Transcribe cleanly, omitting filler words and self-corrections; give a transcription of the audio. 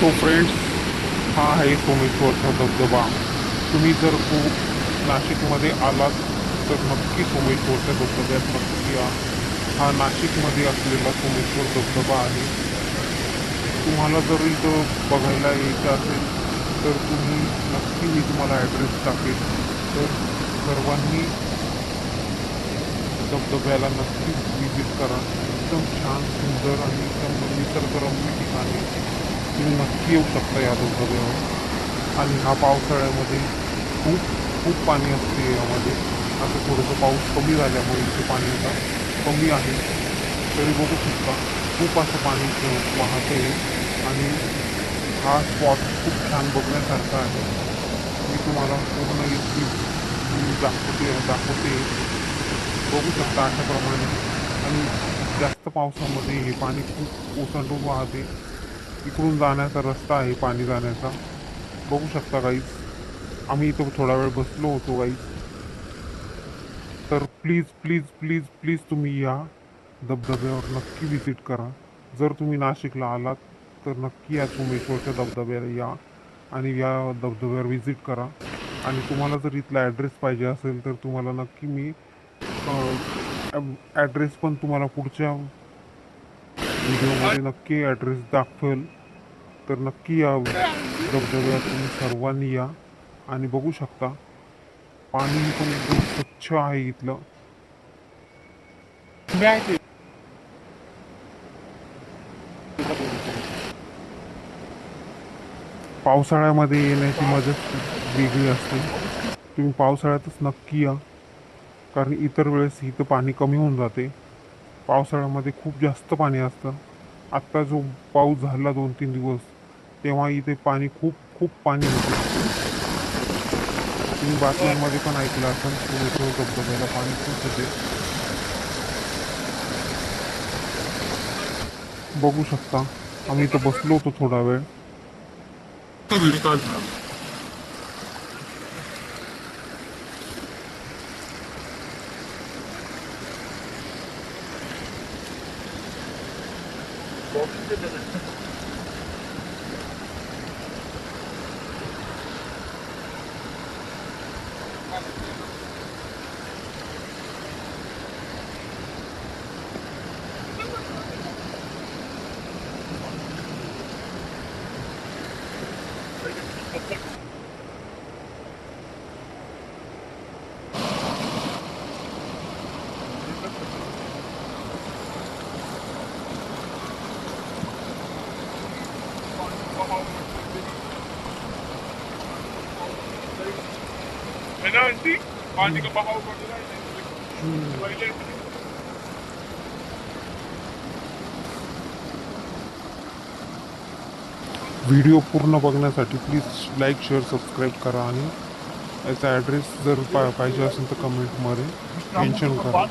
तो फ्रेंड्स, हा आहे सोमेश्वरचा धबधबा. तुम्ही जर नाशिकमध्ये आलात तर नक्की सोमेश्वरच्या धबधब्यात नक्की या. हा नाशिकमध्ये असलेला सोमेश्वर धबधबा आहे. तुम्हाला जर इथं बघायला यायचं असेल तर तुम्ही नक्की, मी तुम्हाला ॲड्रेस टाकेल. तर सर्वांनी धबधब्याला नक्की विजिट करा. एकदम छान, सुंदर आणि एकदम निसर्गरम्य ठिकाणी तुम्ही नक्की येऊ शकता या धबधब्यावर. आणि हा पावसाळ्यामध्ये खूप खूप पाणी असते यामध्ये. आता थोडंसं पाऊस कमी झाल्यामुळे इथे पाणी आता कमी आहे, तरी बघू शकता खूप असं पाणी वाहते. आणि हा स्पॉट खूप छान बघण्यासारखा आहे. मी तुम्हाला पूर्ण इथली दाखवते. बघू शकता अशाप्रमाणे. आणि जास्त पावसामध्ये हे पाणी खूप ओसंडून वाहते. इकडून जाण्याचा रस्ता आहे पाणी जाण्याचा, बघू शकता गाईज. आम्ही इथं थोडा वेळ बसलो होतो गाईज. तर प्लीज प्लीज प्लीज प्लीज तुम्ही या धबधब्यावर नक्की विजिट करा. जर तुम्ही नाशिकला आलात तर नक्की या सोमेश्वरच्या धबधब्याला या आणि या धबधब्यावर विजिट करा. आणि तुम्हाला जर इथला ॲड्रेस पाहिजे असेल तर तुम्हाला नक्की मी ॲड्रेस पण तुम्हाला पुढच्या व्हिडिओमध्ये नक्की ॲड्रेस दाखवेल. तर नक्की या धबधब्यात तुम्ही सर्वांनी या. आणि बघू शकता पाणी पण एकदम स्वच्छ आहे इथलं. पावसाळ्यामध्ये येण्याची मजाच वेगळी असते. तुम्ही पावसाळ्यातच नक्की या, कारण इतर वेळेस इथं पाणी कमी होऊन जाते. पावसाळ्यामध्ये खूप जास्त पाणी असतं. आत्ता जो पाऊस झाला 2-3 दिवस, तेव्हा इथे पाणी खूप खूप पाणी होते. तुम्ही बातम्यांमध्ये पण ऐकलं असेल, सोमेश्वर धबधब्याला पाणी खूप होते. बघू शकता आम्ही इथं बसलो होतो थोडा वेळ. पानी का बहाव बढ़ रहा है। व्हिडिओ पूर्ण बघण्यासाठी प्लीज लाईक, शेअर, सबस्क्राईब करा. आणि याचा ॲड्रेस जर पाहिजे असेल तर कमेंटमध्ये मेन्शन करा.